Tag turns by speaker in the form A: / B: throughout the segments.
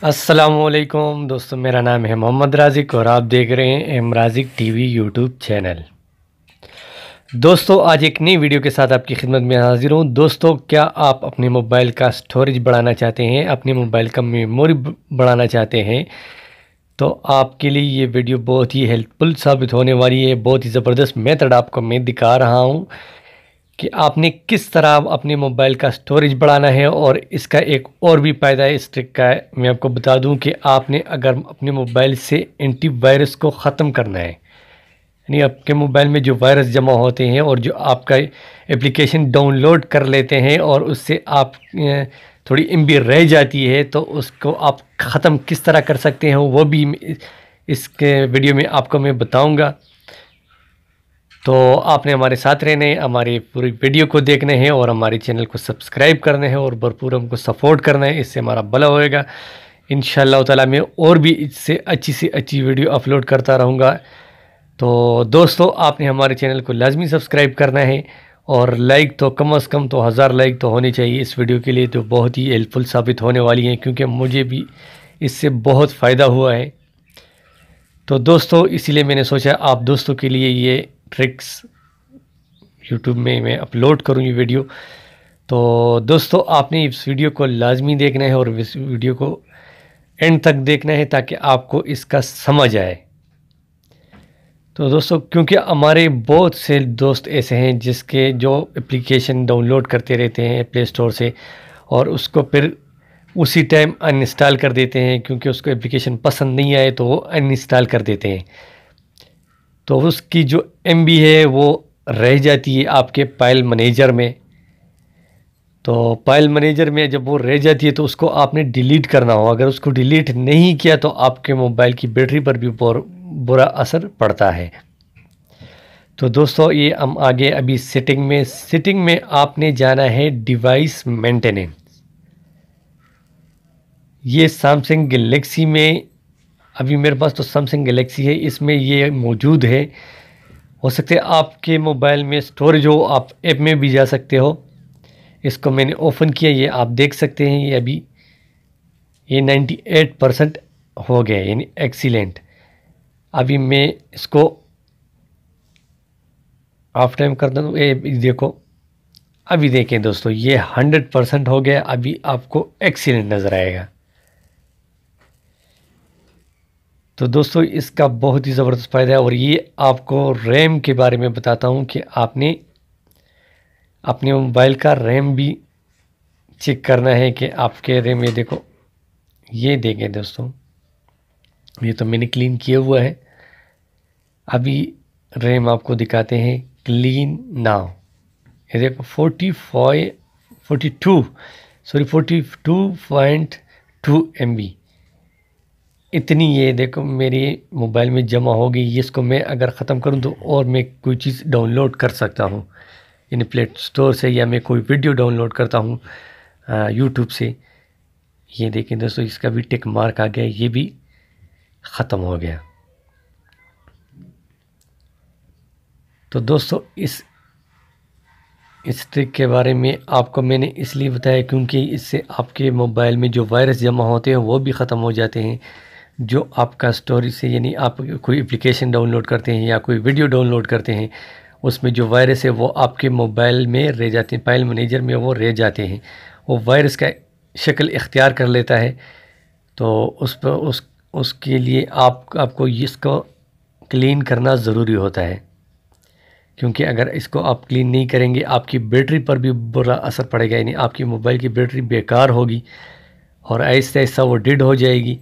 A: السلام علیکم دوستو، میرا نام ہے محمد رازق اور آپ دیکھ رہے ہیں ایم رازق ٹی وی یوٹیوب چینل۔ دوستو آج ایک نئی ویڈیو کے ساتھ آپ کی خدمت میں حاضر ہوں۔ دوستو کیا آپ اپنے موبائل کا سٹوریج بڑھانا چاہتے ہیں، اپنے موبائل کا میموری بڑھانا چاہتے ہیں، تو آپ کے لیے یہ ویڈیو بہت ہی ہیلپ فل ثابت ہونے والی ہے۔ بہت ہی زبردست میتھڈ آپ کو میں دکھا رہا ہوں کہ آپ نے کس طرح اپنے موبائل کا سٹوریج بڑھانا ہے، اور اس کا ایک اور بھی فائدہ ہے اس ٹرک کا۔ میں آپ کو بتا دوں کہ آپ نے اگر اپنے موبائل سے اینٹی وائرس کو ختم کرنا ہے، یعنی آپ کے موبائل میں جو وائرس جمع ہوتے ہیں اور جو آپ کا اپلیکیشن ڈاؤن لوڈ کر لیتے ہیں اور اس سے آپ تھوڑی ایم بی رہ جاتی ہے، تو اس کو آپ ختم کس طرح کر سکتے ہیں وہ بھی اس کے ویڈیو میں آپ کو میں بتاؤں گا۔ تو آپ نے ہمارے ساتھ رہنا ہے، ہماری پوری ویڈیو کو دیکھنا ہے اور ہمارے چینل کو سبسکرائب کرنا ہے اور بھرپور ہم کو سپورٹ کرنا ہے، اس سے ہمارا بھلا ہوئے گا۔ انشاءاللہ تعالی میں اور بھی اس سے اچھی ویڈیو اپلوڈ کرتا رہوں گا۔ تو دوستو آپ نے ہمارے چینل کو لازمی سبسکرائب کرنا ہے، اور لائک تو کم از کم تو 1000 لائک تو ہونے چاہیے اس ویڈیو کے لیے، تو بہت ہی ہیلپ فل ثابت ہونے والی ہیں، کیونکہ مجھے بھی اس سے بہت فائدہ ہوا ہے۔ تو دوستو اسی لیے میں نے سوچا آپ دوستوں کے لیے یہ ٹرکس یوٹیوب میں اپلوڈ کروں یہ ویڈیو۔ تو دوستو آپ نے اس ویڈیو کو لازمی دیکھنا ہے اور اس ویڈیو کو اینڈ تک دیکھنا ہے تاکہ آپ کو اس کا سمجھ آئے۔ تو دوستو کیونکہ ہمارے بہت سے دوست ایسے ہیں جو اپلیکیشن ڈاؤن لوڈ کرتے رہتے ہیں پلے اسٹور سے، اور اس کو پھر اسی ٹائم ان انسٹال کر دیتے ہیں، کیونکہ اس کو اپلیکیشن پسند نہیں آئے تو وہ ان انسٹال کر دیتے ہیں، تو اس کی جو ایم بی ہے وہ رہ جاتی ہے آپ کے فائل مینیجر میں۔ تو فائل مینیجر میں جب وہ رہ جاتی ہے تو اس کو آپ نے ڈیلیٹ کرنا ہو، اگر اس کو ڈیلیٹ نہیں کیا تو آپ کے موبائل کی بیٹری پر بھی برا اثر پڑتا ہے۔ تو دوستو یہ ہم آگے ابھی سیٹنگ میں آپ نے جانا ہے ڈیوائس مینٹیننس۔ یہ سیمسنگ گلیکسی میں، ابھی میرے پاس تو سیمسنگ گلیکسی ہے، اس میں یہ موجود ہے۔ ہو سکتے آپ کے موبائل میں سٹوریج ہو، آپ ایپ میں بھی جا سکتے ہو۔ اس کو میں نے اوپن کیا، یہ آپ دیکھ سکتے ہیں، یہ ابھی یہ 98% ہو گیا، یعنی ایکسیلنٹ۔ ابھی میں اس کو آف ٹائم کر دوں، دیکھو ابھی دیکھیں دوستو یہ 100% ہو گیا، ابھی آپ کو ایکسیلنٹ نظر آئے گا۔ تو دوستو اس کا بہت ہی زبردست فائدہ ہے، اور یہ آپ کو ریم کے بارے میں بتاتا ہوں کہ آپ نے اپنے موبائل کا ریم بھی چیک کرنا ہے کہ آپ کے ریم، یہ دیکھو، یہ دیکھیں دوستو، یہ تو میں نے کلین کیا ہوا ہے۔ ابھی ریم آپ کو دکھاتے ہیں کلین ناؤ، یہ دیکھو 42.2 ایم بی، اتنی یہ دیکھو میری موبائل میں جمع ہوگی۔ اس کو میں اگر ختم کروں تو اور میں کوئی چیز ڈاؤن لوڈ کر سکتا ہوں، یعنی پلے اسٹور سے، یا میں کوئی ویڈیو ڈاؤن لوڈ کرتا ہوں یوٹیوب سے۔ یہ دیکھیں دوستو اس کا بھی ٹک مارک آ گیا، یہ بھی ختم ہو گیا۔ تو دوستو اس ٹرک کے بارے میں آپ کو میں نے اس لیے بتایا کیونکہ اس سے آپ کے موبائل میں جو وائرس جمع ہوتے ہیں وہ بھی ختم ہو جاتے ہیں، جو آپ کا سٹوریج سے، یعنی آپ کوئی اپلیکیشن ڈاؤن لوڈ کرتے ہیں یا کوئی ویڈیو ڈاؤن لوڈ کرتے ہیں، اس میں جو وائرس ہے وہ آپ کے موبائل میں رہ جاتے ہیں، فائل مینیجر میں وہ رہ جاتے ہیں، وہ وائرس کا شکل اختیار کر لیتا ہے۔ تو اس کے لیے آپ کو اس کو کلین کرنا ضروری ہوتا ہے، کیونکہ اگر اس کو آپ کلین نہیں کریں گے آپ کی بیٹری پر بھی برا اثر پڑے گا، یعنی آپ کی موبائل کی بیٹری بیکار ہوگی اور آہستہ آہستہ وہ ڈیڈ ہو جائے گی۔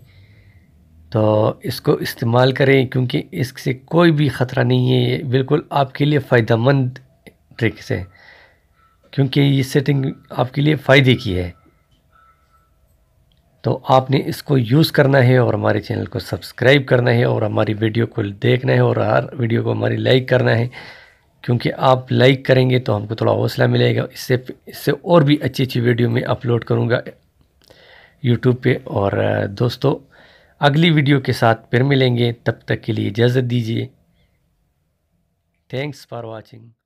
A: تو اس کو استعمال کریں، کیونکہ اس سے کوئی بھی خطرہ نہیں ہے، یہ بالکل آپ کے لیے فائدہ مند ٹرکس ہے، کیونکہ یہ سیٹنگ آپ کے لیے فائدے کی ہے۔ تو آپ نے اس کو یوز کرنا ہے اور ہمارے چینل کو سبسکرائب کرنا ہے اور ہماری ویڈیو کو دیکھنا ہے، اور ہر ویڈیو کو ہماری لائک کرنا ہے، کیونکہ آپ لائک کریں گے تو ہم کو تھوڑا حوصلہ ملے گا، اس سے اور بھی اچھی ویڈیو میں اپلوڈ کروں گا یوٹیوب پہ۔ اور دوستو اگلی ویڈیو کے ساتھ پھر ملیں گے، تب تک کے لیے اجازت دیجیے۔ Thanks for watching.